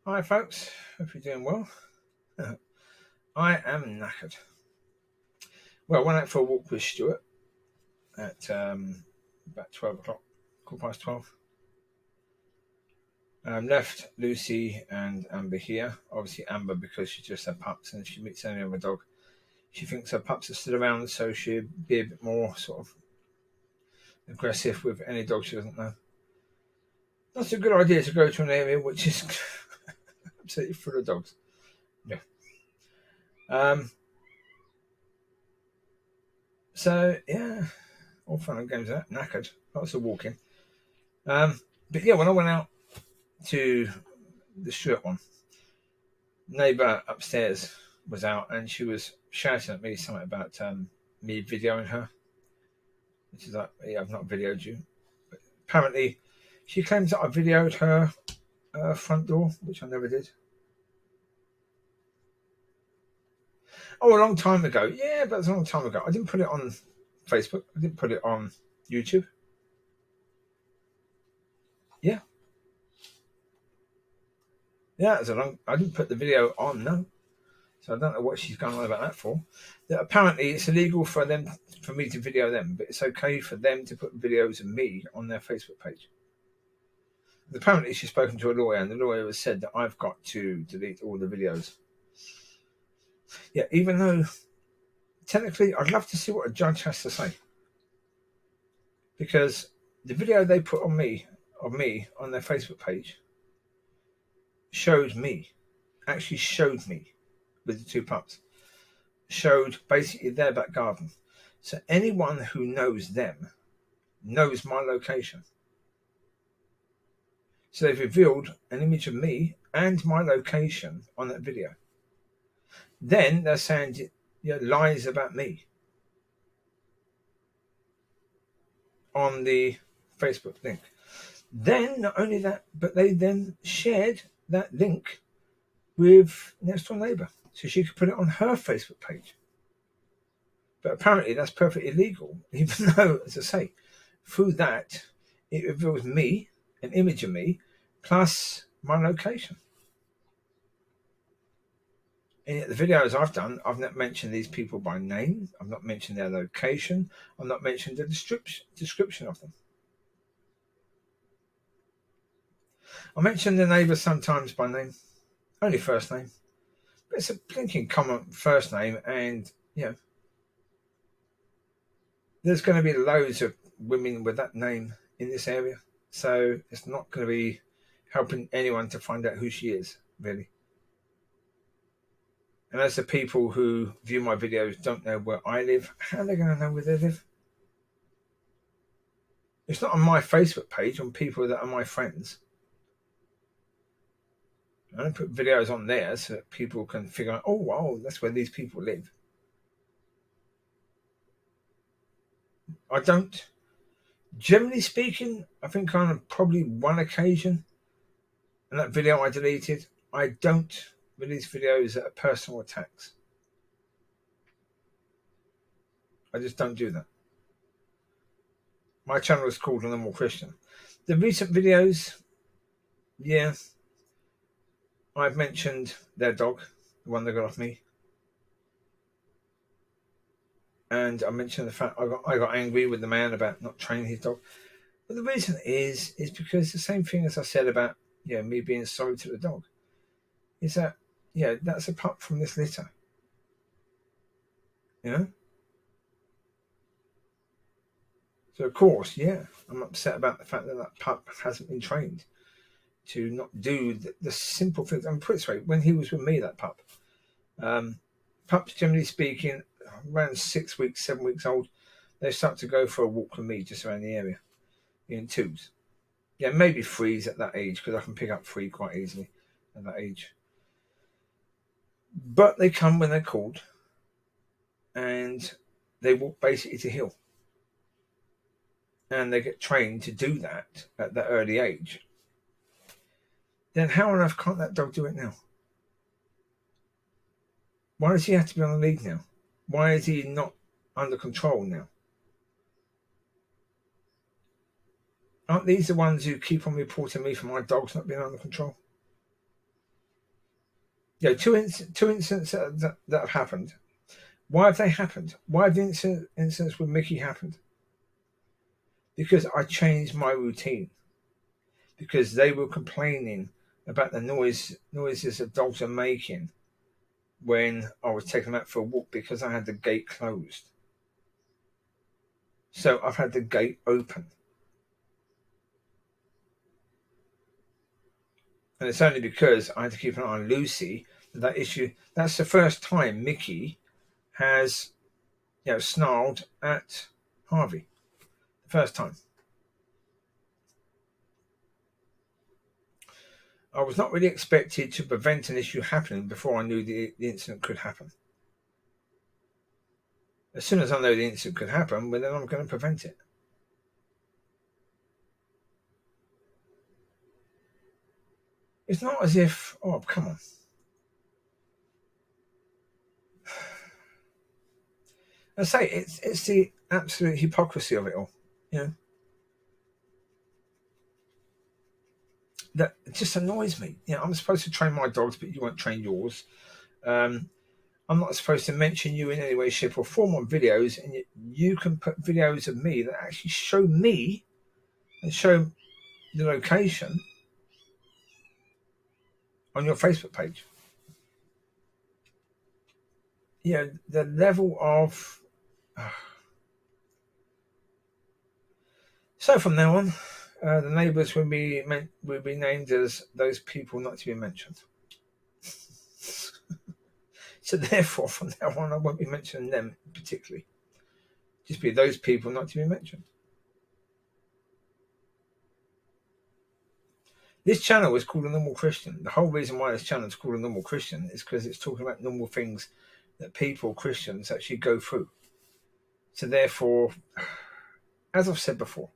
Hi folks, hope you're doing well. I am knackered. Well, I went out for a walk with Stuart at about 12 o'clock, 12:15. Left Lucy and Amber here. Obviously Amber because she just had pups, and if she meets any other dog, she thinks her pups are still around, so she'll be a bit more sort of aggressive with any dog she doesn't know. That's a good idea to go to an area which is absolutely full of dogs. Yeah. So yeah, all fun and games. That knackered, lots of walking. But yeah, when I went out to the Stuart one, neighbour upstairs was out and she was shouting at me something about me videoing her, which is like, yeah, I've not videoed you. But apparently, she claims that I videoed her front door, which I never did. Oh, a long time ago. Yeah, but it's a long time ago. I didn't put it on Facebook. I didn't put it on YouTube. Yeah. Yeah, it's a long. I didn't put the video on. No. So I don't know what she's going on about that for. That apparently it's illegal for me to video them, but it's okay for them to put videos of me on their Facebook page. Apparently she's spoken to a lawyer, and the lawyer has said that I've got to delete all the videos. Yeah, even though technically I'd love to see what a judge has to say, because the video they put on me of me on their Facebook page actually showed me with the two pups, showed basically their back garden. So anyone who knows them knows my location. So they've revealed an image of me and my location on that video. Then they're saying lies about me on the Facebook link. Then not only that, but they then shared that link with next door neighbour, so she could put it on her Facebook page. But apparently that's perfectly illegal, even though, as I say, through that it reveals me, an image of me, plus my location. And yet the videos I've done, I've not mentioned these people by name. I've not mentioned their location. I've not mentioned the description of them. I mention the neighbour sometimes by name, only first name. But it's a blinking common first name, and there's going to be loads of women with that name in this area. So it's not going to be helping anyone to find out who she is, really. And as the people who view my videos don't know where I live, how are they going to know where they live? It's not on my Facebook page on people that are my friends. I don't put videos on there so that people can figure out, oh, wow, that's where these people live. I don't. Generally speaking, I think on probably one occasion, and that video I deleted, I don't release videos that are personal attacks. I just don't do that. My channel is called A Normal Christian. The recent videos, yeah, I've mentioned their dog, the one that got off me. And I mentioned the fact I got angry with the man about not training his dog. But the reason is because the same thing as I said about me being sorry to the dog, is that that's a pup from this litter. So of course, I'm upset about the fact that that pup hasn't been trained to not do the simple things. I'm pretty sorry, when he was with me, that pup, pups generally speaking, around 6 weeks, 7 weeks old, they start to go for a walk with me just around the area in twos. Yeah, maybe threes at that age, because I can pick up three quite easily at that age. But they come when they're called, and they walk basically to heel. And they get trained to do that at that early age. Then how on earth can't that dog do it now? Why does he have to be on the lead now? Why is he not under control now? Aren't these the ones who keep on reporting me for my dogs not being under control? two incidents that have happened. Why have they happened? Why have the incidents with Micky happened? Because I changed my routine. Because they were complaining about the noises that dogs are making when I was taking them out for a walk because I had the gate closed. So I've had the gate open. And it's only because I had to keep an eye on Lucy that issue. That's the first time Micky has, snarled at Harvey. The first time. I was not really expected to prevent an issue happening before I knew the incident could happen. As soon as I know the incident could happen, well, then I'm going to prevent it. It's not as if, oh, come on. I say it's the absolute hypocrisy of it all. That it just annoys me. I'm supposed to train my dogs, but you won't train yours. I'm not supposed to mention you in any way, shape, or form on videos, and you can put videos of me that actually show me and show the location on your Facebook page. The level of... So from now on, the neighbours will be named as those people not to be mentioned. So therefore, from now on, I won't be mentioning them particularly. Just be those people not to be mentioned. This channel is called A Normal Christian. The whole reason why this channel is called A Normal Christian is because it's talking about normal things that people, Christians, actually go through. So therefore, as I've said before,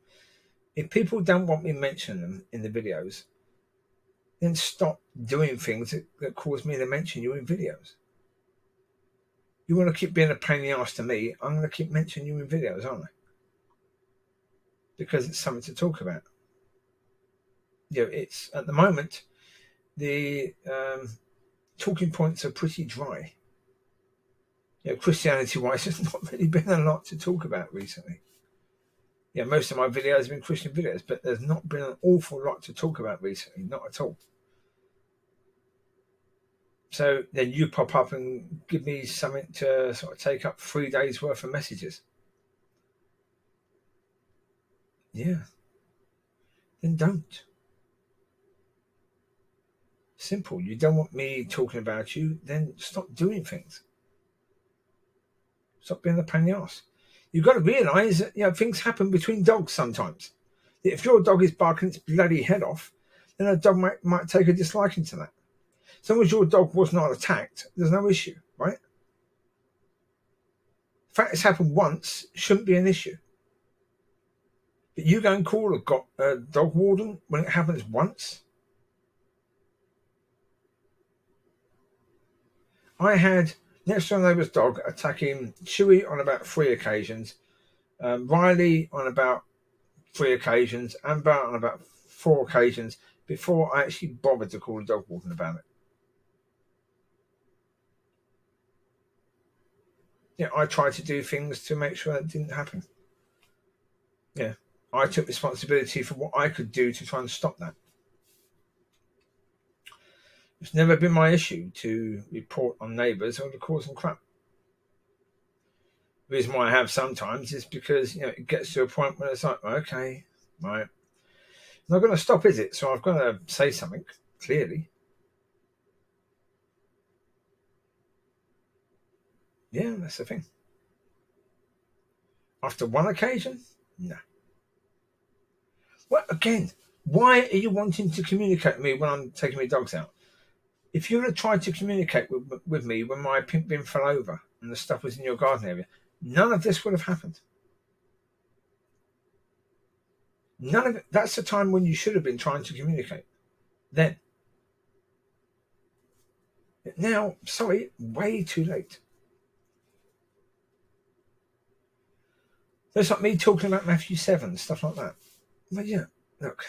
if people don't want me mentioning them in the videos, then stop doing things that cause me to mention you in videos. You want to keep being a pain in the ass to me, I'm going to keep mentioning you in videos, aren't I? Because it's something to talk about. It's at the moment, the talking points are pretty dry. Christianity-wise, there's not really been a lot to talk about recently. Most of my videos have been Christian videos, but there's not been an awful lot to talk about recently, not at all. So then you pop up and give me something to sort of take up 3 days worth of messages. Then don't. Simple. You don't want me talking about you, then stop doing things. Stop being a pain in the ass. You've got to realise that things happen between dogs sometimes. If your dog is barking its bloody head off, then a dog might take a disliking to that. As long as your dog was not attacked, there's no issue, right? The fact it's happened once shouldn't be an issue. But you go and call a dog warden when it happens once? I had next door neighbour's dog attacking Chewie on about 3 occasions, Riley on about 3 occasions, and Bart on about 4 occasions before I actually bothered to call a dog warden about it. I tried to do things to make sure that didn't happen. I took responsibility for what I could do to try and stop that. It's never been my issue to report on neighbours or to cause them crap. The reason why I have sometimes is because it gets to a point where it's like, okay, right, I'm not going to stop, is it? So I've got to say something clearly. That's the thing. After 1 occasion, no. Well, again, why are you wanting to communicate with me when I'm taking my dogs out? If you would have tried to communicate with me when my pink bin fell over and the stuff was in your garden area, none of this would have happened. None of it. That's the time when you should have been trying to communicate. Then. Now, sorry, way too late. That's like me talking about Matthew 7, stuff like that. But look,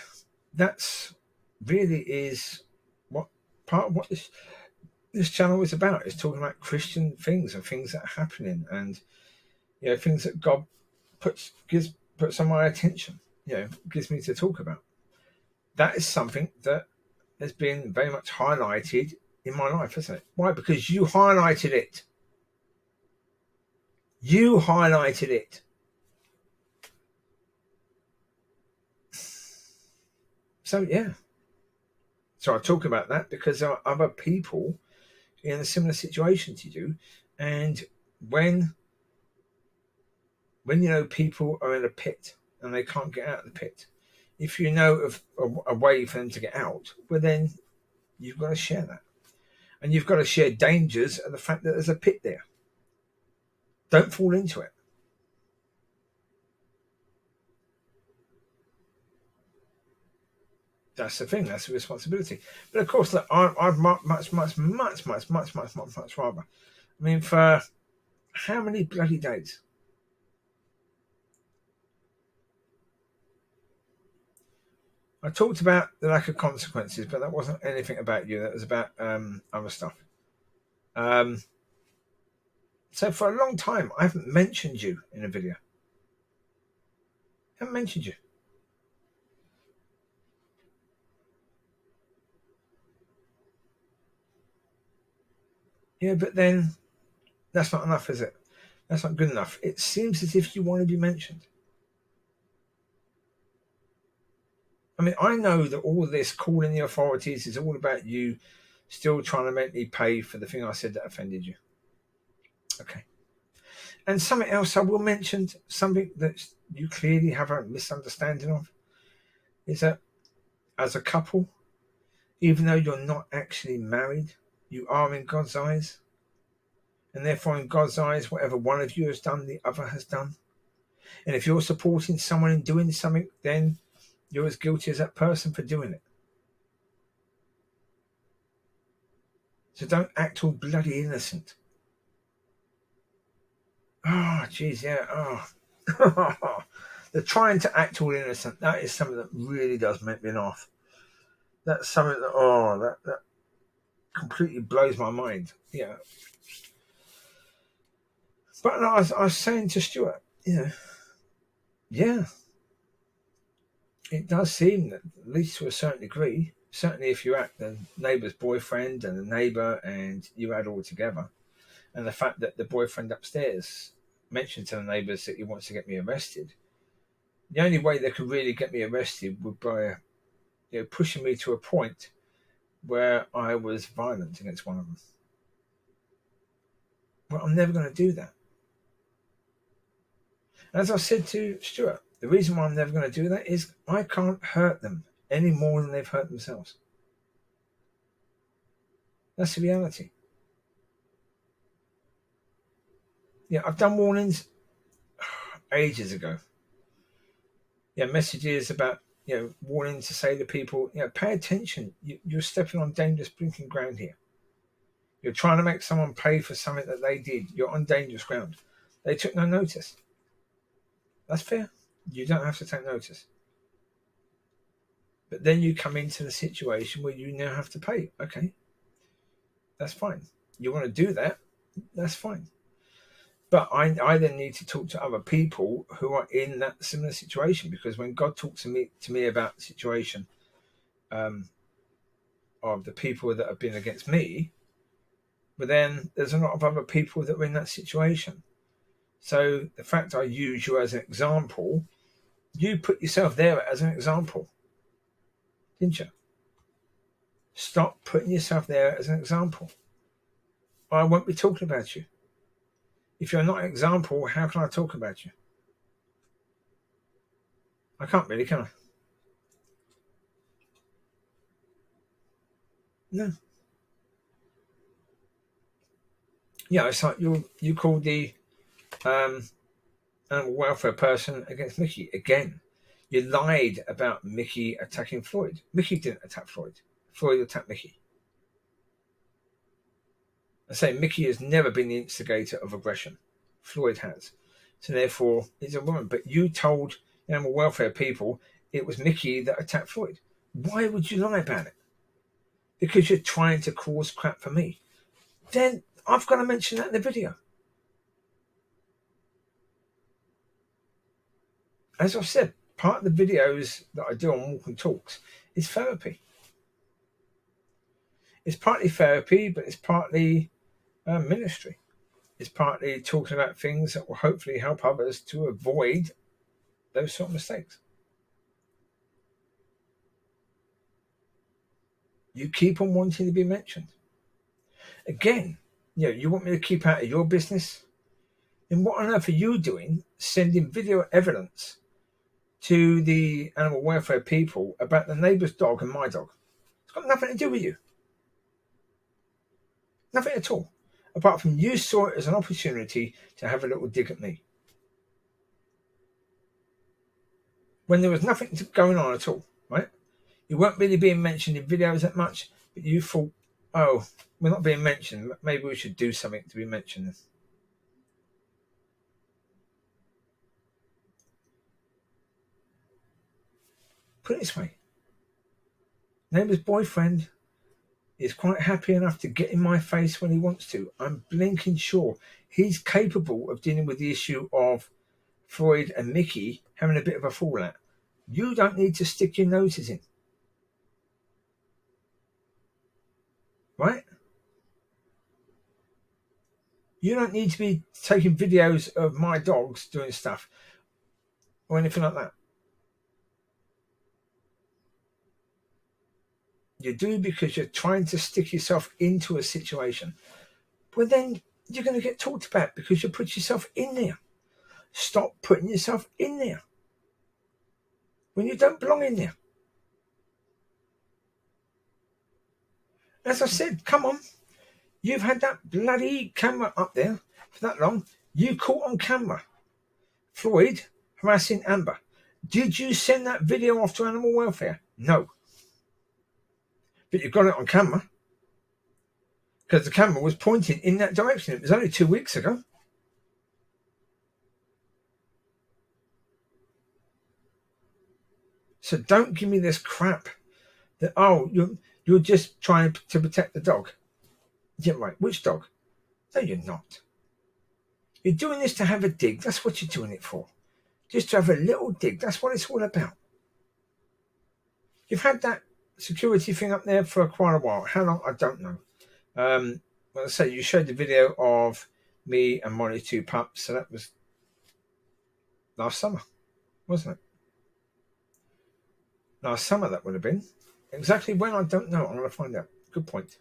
that's really is what part of what this channel is about. It's talking about Christian things and things that are happening, and things that God puts on my attention. Gives me to talk about. That is something that has been very much highlighted in my life, isn't it? Why? Because you highlighted it. You highlighted it. So I talk about that because there are other people in a similar situation to you, and when people are in a pit and they can't get out of the pit, if you know of a way for them to get out, well then you've got to share that, and you've got to share dangers of the fact that there's a pit there. Don't fall into it. That's the thing. That's the responsibility. But of course, look, I'd much rather. I mean, for how many bloody days? I talked about the lack of consequences, but that wasn't anything about you. That was about other stuff. So for a long time, I haven't mentioned you in a video. I haven't mentioned you. Yeah, but then that's not enough, is it? That's not good enough. It seems as if you want to be mentioned. I mean, I know that all this calling the authorities is all about you still trying to make me pay for the thing I said that offended you. Okay. And something else I will mention, something that you clearly have a misunderstanding of, is that as a couple, even though you're not actually married, you are in God's eyes. And therefore, in God's eyes, whatever one of you has done, the other has done. And if you're supporting someone in doing something, then you're as guilty as that person for doing it. So don't act all bloody innocent. Oh, geez, yeah. Oh. They're trying to act all innocent. That is something that really does make me laugh. That's something that, that completely blows my mind. Yeah. But I was saying to Stuart, yeah, it does seem that, at least to a certain degree, certainly if you act the neighbour's boyfriend and the neighbour and you add all together, and the fact that the boyfriend upstairs mentioned to the neighbours that he wants to get me arrested, the only way they could really get me arrested would by pushing me to a point where I was violent against one of them. Well, I'm never going to do that. As I said to Stuart, the reason why I'm never going to do that is I can't hurt them any more than they've hurt themselves. That's the reality. Yeah, I've done warnings ages ago. Yeah, messages about warning to say to people, pay attention. You're stepping on dangerous blinking ground here. You're trying to make someone pay for something that they did. You're on dangerous ground. They took no notice. That's fair. You don't have to take notice. But then you come into the situation where you now have to pay. Okay, that's fine. You want to do that? That's fine. But I then need to talk to other people who are in that similar situation, because when God talks to me about the situation of the people that have been against me, but then there's a lot of other people that are in that situation. So the fact I use you as an example, you put yourself there as an example, didn't you? Stop putting yourself there as an example. I won't be talking about you. If you're not an example, how can I talk about you? I can't really, can I? No. Yeah, it's like you called the animal welfare person against Micky again. You lied about Micky attacking Floyd. Micky didn't attack Floyd. Floyd attacked Micky. I say Micky has never been the instigator of aggression. Floyd has. So therefore, he's a woman. But you told the animal welfare people it was Micky that attacked Floyd. Why would you lie about it? Because you're trying to cause crap for me. then I've got to mention that in the video. As I've said, part of the videos that I do on Walk and Talks is therapy. It's partly therapy, but it's partly ministry. It's partly talking about things that will hopefully help others to avoid those sort of mistakes. You keep on wanting to be mentioned. Again, you want me to keep out of your business? Then what on earth are you doing sending video evidence to the animal welfare people about the neighbour's dog and my dog? It's got nothing to do with you. Nothing at all. Apart from you saw it as an opportunity to have a little dig at me. When there was nothing going on at all, right? You weren't really being mentioned in videos that much, but you thought, oh, we're not being mentioned. Maybe we should do something to be mentioned. Put it this way. Neighbour's boyfriend is quite happy enough to get in my face when he wants to. I'm blinking sure he's capable of dealing with the issue of Freud and Micky having a bit of a fallout. You don't need to stick your noses in. Right? You don't need to be taking videos of my dogs doing stuff or anything like that. You do because you're trying to stick yourself into a situation. But then you're going to get talked about because you put yourself in there. Stop putting yourself in there when you don't belong in there. As I said, come on. You've had that bloody camera up there for that long. You caught on camera Floyd harassing Amber. Did you send that video off to animal welfare? No. But you got it on camera because the camera was pointing in that direction. It was only 2 weeks ago. So don't give me this crap that, oh, you're just trying to protect the dog. Yeah, right. Which dog? No, you're not. You're doing this to have a dig. That's what you're doing it for. Just to have a little dig. That's what it's all about. You've had that security thing up there for quite a while. How long? I don't know. Well, I say you showed the video of me and Mollie, 2 pups. So that was last summer, wasn't it? Last summer that would have been. Exactly when, I don't know. I'm going to find out. Good point.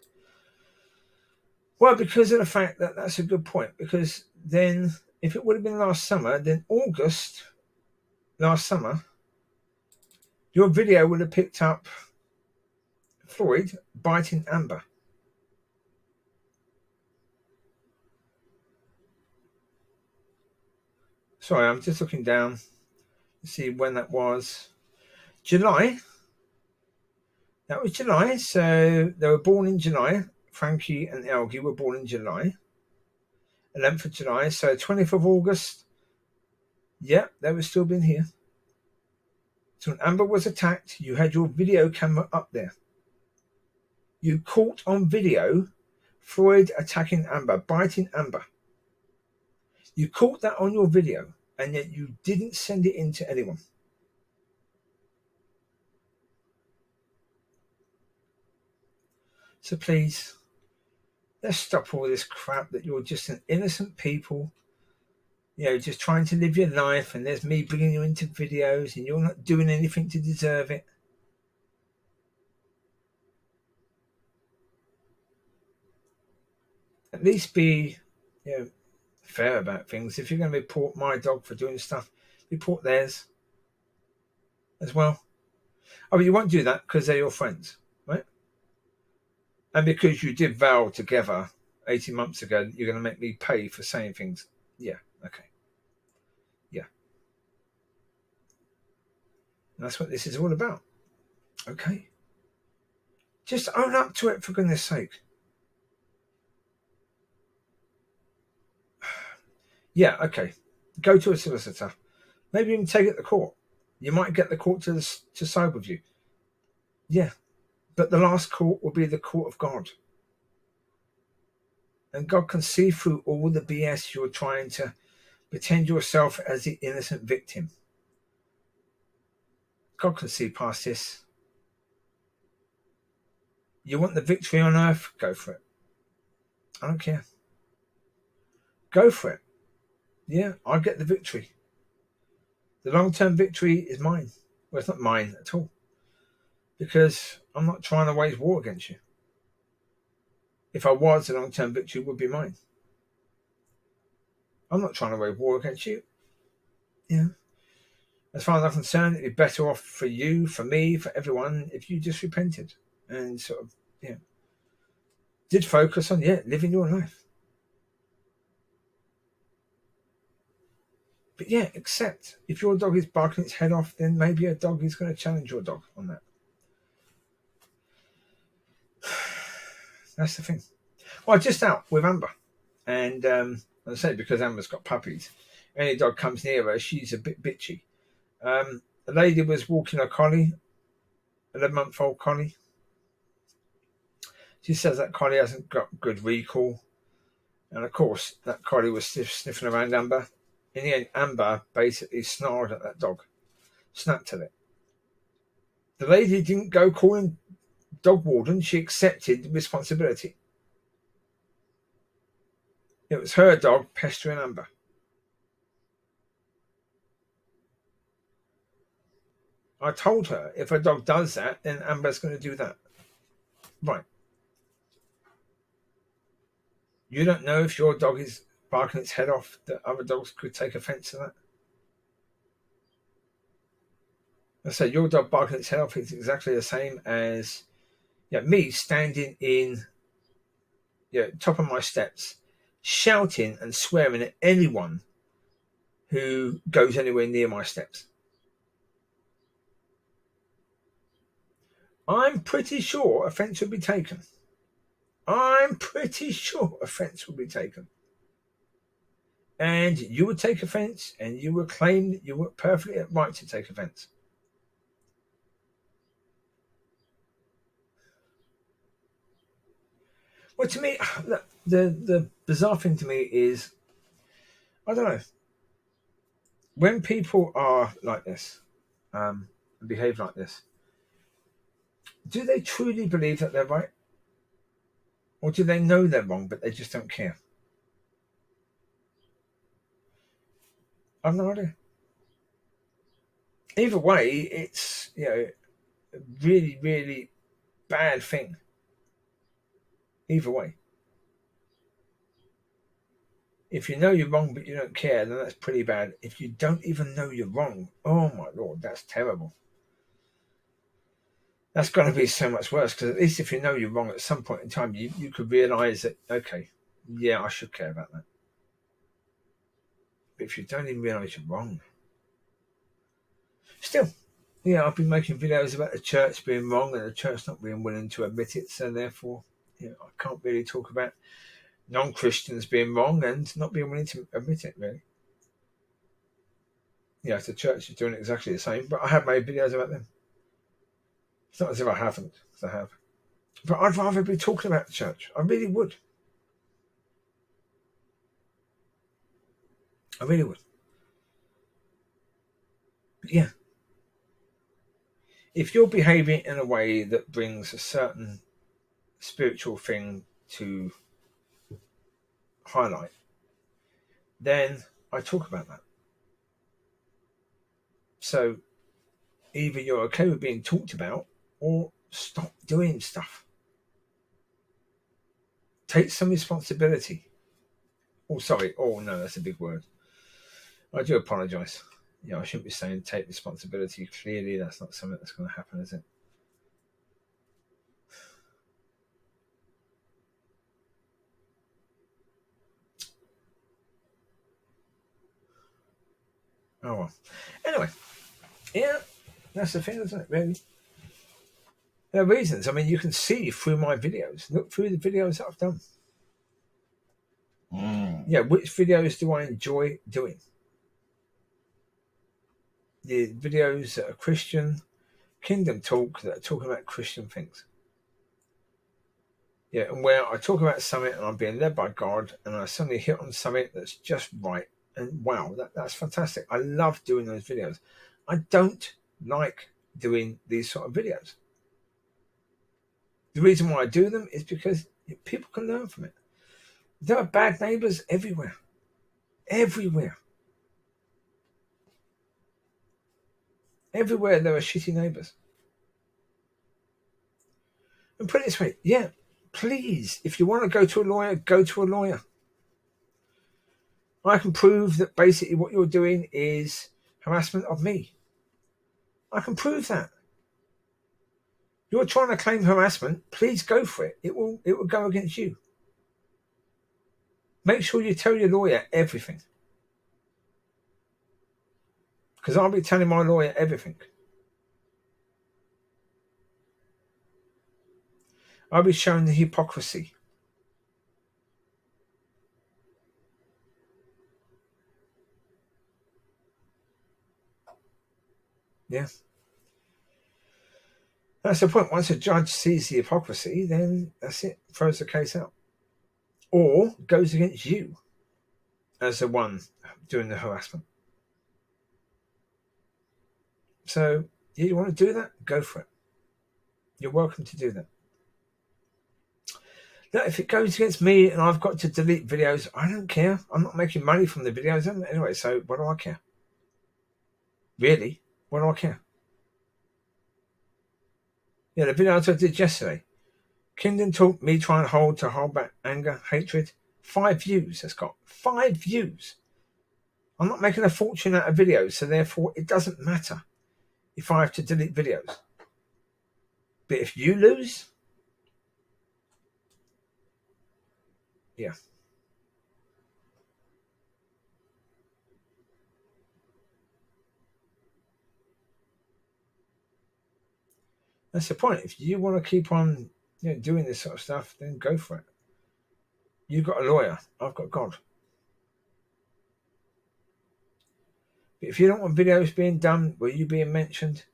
Well, because of the fact that that's a good point. Because then if it would have been last summer, then August last summer, your video would have picked up Floyd biting Amber. Sorry, I'm just looking down to see when that was. July. That was July. So they were born in July. Frankie and Elgie were born in July. 11th of July. So 20th of August. Yeah, they were still been here. So when Amber was attacked, you had your video camera up there. You caught on video Floyd attacking Amber, biting Amber. You caught that on your video, and yet you didn't send it in to anyone. So please, let's stop all this crap that you're just an innocent people, just trying to live your life, and there's me bringing you into videos and you're not doing anything to deserve it. At least be fair about things. If you're going to report my dog for doing stuff, report theirs as well. Oh, but you won't do that because they're your friends, right? And because you did vow together 18 months ago that you're going to make me pay for saying things. Yeah, okay. Yeah. And that's what this is all about. Okay. Just own up to it, for goodness sake. Yeah, okay. Go to a solicitor. Maybe even take it to court. You might get the court to side with you. Yeah. But the last court will be the court of God. And God can see through all the BS you're trying to pretend yourself as the innocent victim. God can see past this. You want the victory on earth? Go for it. I don't care. Go for it. Yeah, I'll get the victory. The long-term victory is mine. Well, it's not mine at all. Because I'm not trying to wage war against you. If I was, the long-term victory would be mine. I'm not trying to wage war against you. Yeah. As far as I'm concerned, it'd be better off for you, for me, for everyone, if you just repented and sort of, did focus on, living your life. But accept. If your dog is barking its head off, then maybe a dog is going to challenge your dog on that. That's the thing. Well, just out with Amber. And I say because Amber's got puppies, any dog comes near her, she's a bit bitchy. A lady was walking a collie, 11-month-old collie. She says that collie hasn't got good recall. And of course, that collie was sniffing around Amber. In the end, Amber basically snarled at that dog, snapped at it. The lady didn't go calling dog warden, she accepted responsibility. It was her dog pestering Amber. I told her if a dog does that, then Amber's going to do that. Right. You don't know if your dog is barking its head off that other dogs could take offence to that? I say your dog barking its head off is exactly the same as me standing in top of my steps, shouting and swearing at anyone who goes anywhere near my steps. I'm pretty sure offence would be taken. And you would take offence, and you would claim that you were perfectly right to take offence. Well, to me, the bizarre thing to me is, I don't know, when people are like this, and behave like this, do they truly believe that they're right? Or do they know they're wrong, but they just don't care? I've no idea. Either way, it's, a really, really bad thing. Either way. If you know you're wrong but you don't care, then that's pretty bad. If you don't even know you're wrong, oh my Lord, that's terrible. That's going to be so much worse, because at least if you know you're wrong at some point in time, you could realise that, okay, I should care about that. But if you don't even realise you're wrong, still, I've been making videos about the church being wrong and the church not being willing to admit it, so therefore, I can't really talk about non-Christians being wrong and not being willing to admit it, really. The church is doing exactly the same, but I have made videos about them. It's not as if I haven't, because I have. But I'd rather be talking about the church. I really would. I really would. But if you're behaving in a way that brings a certain spiritual thing to highlight, then I talk about that. So either you're okay with being talked about, or stop doing stuff. Take some responsibility. Oh, sorry. Oh, no, that's a big word. I do apologise. I shouldn't be saying take responsibility. Clearly, that's not something that's going to happen, is it? Oh, well. Anyway, that's the thing, isn't it, really? There are reasons. I mean, you can see through my videos. Look through the videos that I've done. Which videos do I enjoy doing? The videos that are Christian, Kingdom Talk, that are talking about Christian things. Yeah, and where I talk about something and I'm being led by God and I suddenly hit on something that's just right. And wow, that's fantastic. I love doing those videos. I don't like doing these sort of videos. The reason why I do them is because people can learn from it. There are bad neighbours everywhere. Everywhere. Everywhere there are shitty neighbours. And put it this way, yeah, please, if you want to go to a lawyer, go to a lawyer. I can prove that basically what you're doing is harassment of me. I can prove that. You're trying to claim harassment, please go for it. It will go against you. Make sure you tell your lawyer everything. Because I'll be telling my lawyer everything. I'll be showing the hypocrisy. Yeah. That's the point. Once a judge sees the hypocrisy, then that's it. Throws the case out. Or goes against you as the one doing the harassment. So, you want to do that? Go for it. You're welcome to do that. Now, if it goes against me and I've got to delete videos, I don't care. I'm not making money from the videos anyway, so what do I care? Really? What do I care? Yeah, the videos I did yesterday. Kingdom Talk, me trying to hold back anger, hatred. 5 views that's got. 5 views. I'm not making a fortune out of videos, so therefore it doesn't matter if I have to delete videos. But if you lose, yeah. That's the point. If you want to keep on doing this sort of stuff, then go for it. You've got a lawyer. I've got God. But if you don't want videos being done where you being mentioned,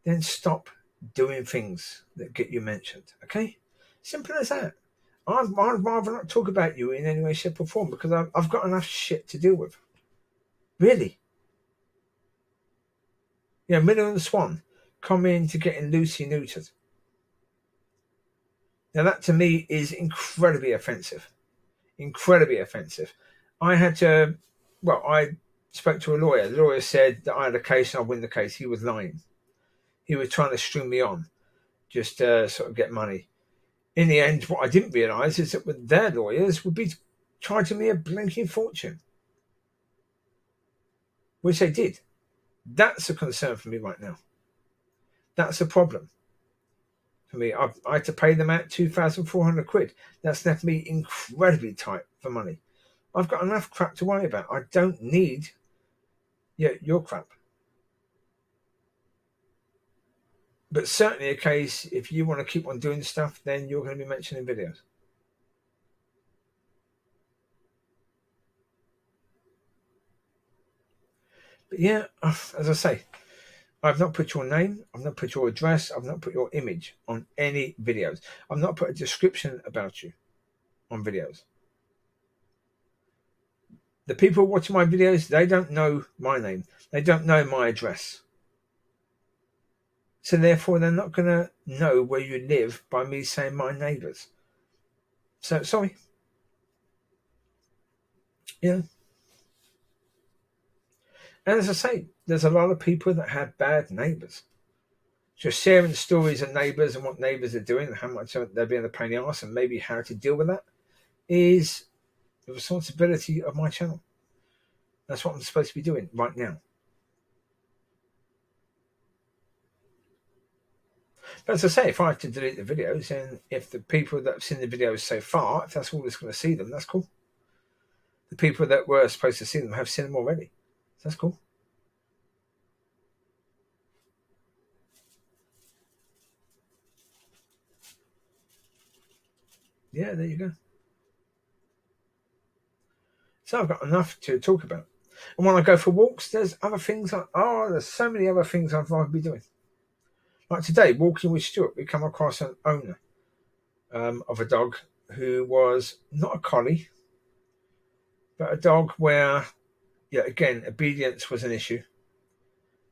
then stop doing things that get you mentioned. Okay? Simple as that. I'd rather not talk about you in any way, shape, or form because I've got enough shit to deal with. Really. Yeah, Minnow and the Swan come into getting Lucy neutered. Now that to me is incredibly offensive. Incredibly offensive. I spoke to a lawyer. The lawyer said that I had a case and I'd win the case. He was lying. He was trying to string me on just to sort of get money. In the end, what I didn't realise is that with their lawyers would be charging me a blinking fortune. Which they did. That's a concern for me right now. That's a problem for me. I had to pay them out 2,400 quid. That's left me incredibly tight for money. I've got enough crap to worry about. I don't need your crap. But certainly a case, if you want to keep on doing stuff, then you're going to be mentioned in videos. But yeah, as I say, I've not put your name, I've not put your address, I've not put your image on any videos. I've not put a description about you on videos. The people watching my videos, they don't know my name. They don't know my address. So therefore, they're not going to know where you live by me saying my neighbours. So, sorry. Yeah. And as I say, there's a lot of people that have bad neighbours. So sharing stories of neighbours and what neighbours are doing and how much they're being a pain in the arse and maybe how to deal with that is the responsibility of my channel. That's what I'm supposed to be doing right now. But as I say, if I have to delete the videos, and if the people that have seen the videos so far, if that's all that's going to see them, that's cool. The people that were supposed to see them have seen them already. So that's cool. Yeah, there you go. So I've got enough to talk about. And when I go for walks, there's other things. There's so many other things I'd rather be doing. Like today, walking with Stuart, we come across an owner of a dog who was not a collie, but a dog where, yeah, again, obedience was an issue.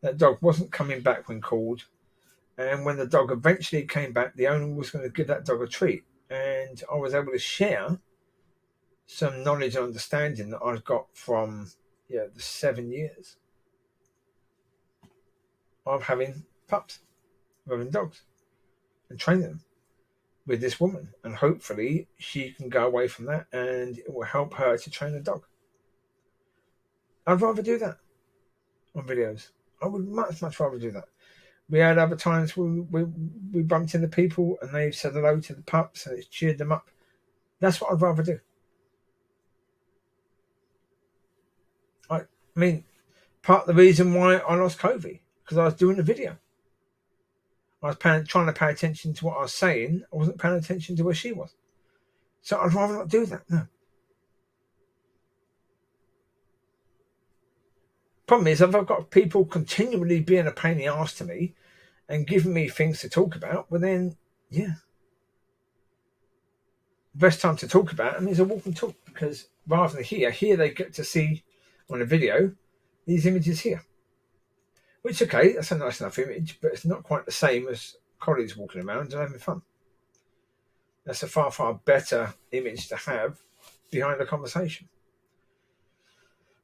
That dog wasn't coming back when called. And when the dog eventually came back, the owner was going to give that dog a treat. And I was able to share some knowledge and understanding that I've got from the 7 years of having pups, of having dogs, and training them with this woman. And hopefully she can go away from that and it will help her to train a dog. I'd rather do that on videos. I would much rather do that. We had other times we bumped into people and they've said hello to the pups and it's cheered them up. That's what I'd rather do. I mean, part of the reason why I lost Covie, because I was doing a video. I was trying to pay attention to what I was saying. I wasn't paying attention to where she was. So I'd rather not do that, no. Problem is, if I've got people continually being a pain in the arse to me and giving me things to talk about, well then, yeah. The best time to talk about them is a walk and talk, because rather than here they get to see on a video these images here. Which, okay, that's a nice enough image, but it's not quite the same as colleagues walking around and having fun. That's a far better image to have behind a conversation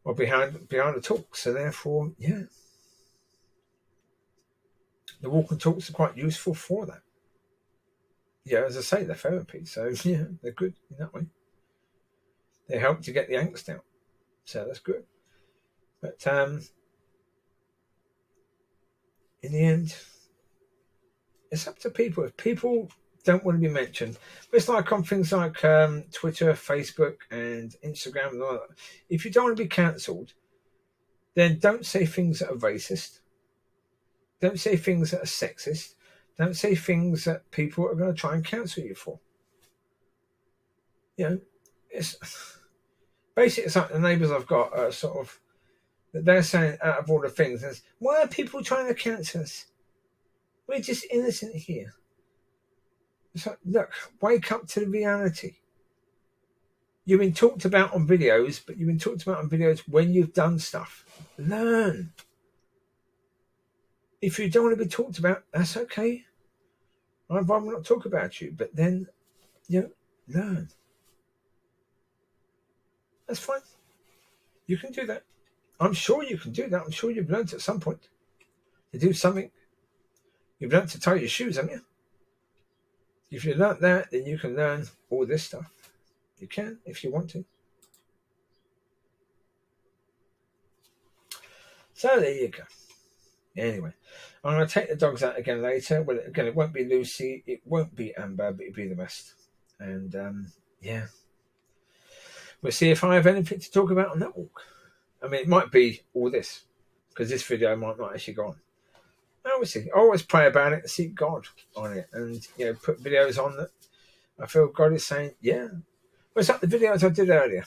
or behind a talk. So therefore, yeah, the walk and talks are quite useful for that. Yeah, as I say, they're therapy, so yeah, they're good in that way. They help to get the angst out, so that's good. But in the end, it's up to people. If people don't want to be mentioned, but it's like on things like Twitter, Facebook, and Instagram and all that. If you don't want to be cancelled, then don't say things that are racist. Don't say things that are sexist. Don't say things that people are going to try and cancel you for. You know, it's basically it's like the neighbours I've got sort of, they're saying out of all the things, why are people trying to cancel us? We're just innocent here. It's like, look, wake up to the reality. You've been talked about on videos, but you've been talked about on videos when you've done stuff. Learn. If you don't want to be talked about, that's okay. I'd rather not talk about you, but then, learn. That's fine. You can do that. I'm sure you can do that. I'm sure you've learned at some point to do something. You've learned to tie your shoes, haven't you? If you learnt that, then you can learn all this stuff. You can, if you want to. So there you go. Anyway, I'm going to take the dogs out again later. Well, again, it won't be Lucy, it won't be Amber, but it'll be the rest. And yeah, we'll see if I have anything to talk about on that walk. I mean, it might be all this, because this video might not actually go on. We'll see. I always pray about it and seek God on it, and put videos on that I feel God is saying, yeah. Well, it's like the videos I did earlier.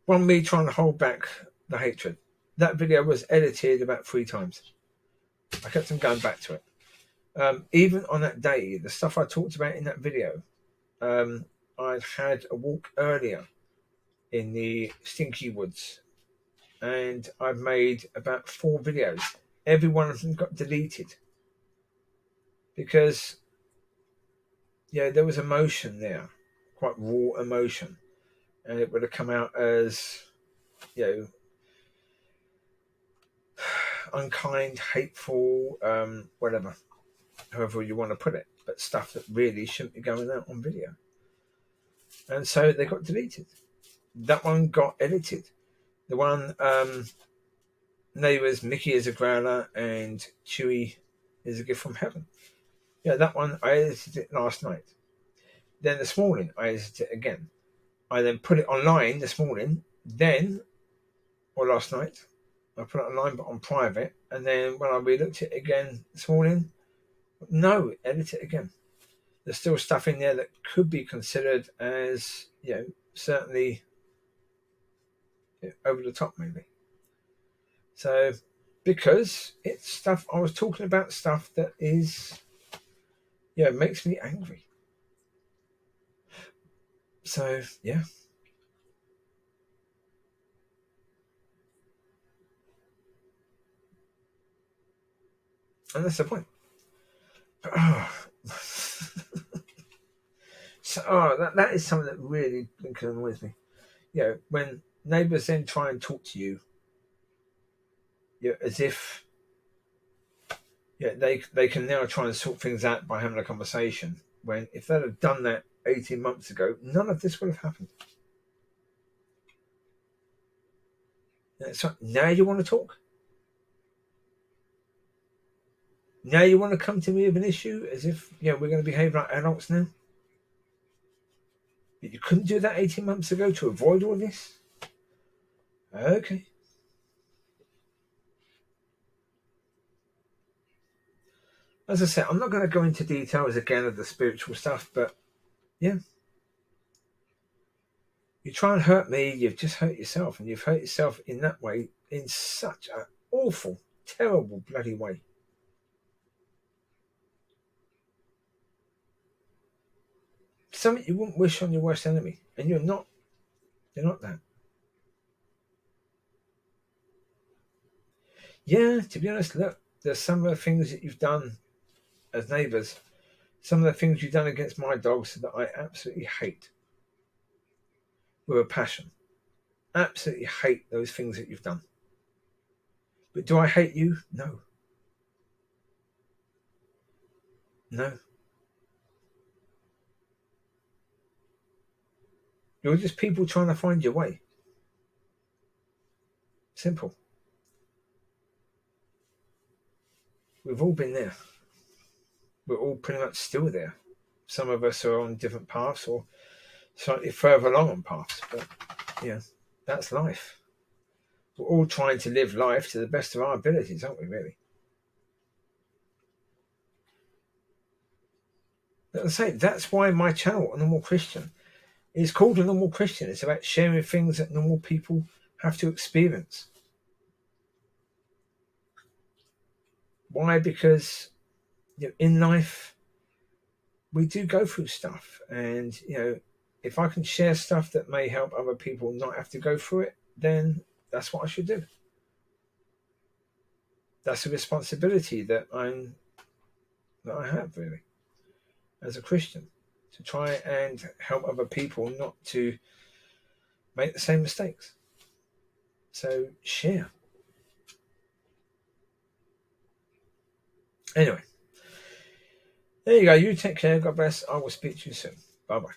One, me trying to hold back the hatred. That video was edited about 3 times. I kept on going back to it. Even on that day, the stuff I talked about in that video, I'd had a walk earlier in the Stinky Woods, and I've made about 4 videos. Every one of them got deleted because there was emotion there, quite raw emotion, and it would have come out as unkind, hateful, whatever, however you want to put it, but stuff that really shouldn't be going out on video. And so they got deleted. That one got edited. The one neighbours, Micky is a growler and Chewie is a gift from heaven. That one I edited it last night. Then this morning I edited it again. I then put it online this morning, or last night. I put it online but on private, and then when I re-looked at it again this morning, no, edit it again. There's still stuff in there that could be considered as, certainly over the top maybe. So, because it's stuff, I was talking about stuff that is Yeah, it makes me angry. So, yeah. And that's the point. So, that is something that really annoys me. When neighbours then try and talk to you, as if they can now try and sort things out by having a conversation. When if they'd have done that 18 months ago, none of this would have happened. So now you want to talk? Now you want to come to me with an issue as if we're going to behave like adults now? But you couldn't do that 18 months ago to avoid all this? Okay. As I said, I'm not going to go into details again of the spiritual stuff, but yeah. You try and hurt me, you've just hurt yourself, and you've hurt yourself in that way, in such an awful, terrible bloody way. Something you wouldn't wish on your worst enemy, and you're not that. Yeah, to be honest, look, there's some of the things that you've done as neighbours, some of the things you've done against my dogs that I absolutely hate with a passion. Absolutely hate those things that you've done. But do I hate you? No. No. You're just people trying to find your way. Simple. We've all been there. We're all pretty much still there. Some of us are on different paths or slightly further along on paths, but that's life. We're all trying to live life to the best of our abilities, aren't we, really? As I say, that's why my channel, A Normal Christian, is called A Normal Christian. It's about sharing things that normal people have to experience. Why? Because in life, we do go through stuff. And, if I can share stuff that may help other people not have to go through it, then that's what I should do. That's a responsibility that I have, really, as a Christian, to try and help other people not to make the same mistakes. So share. Anyway, there you go. You take care. God bless. I will speak to you soon. Bye-bye.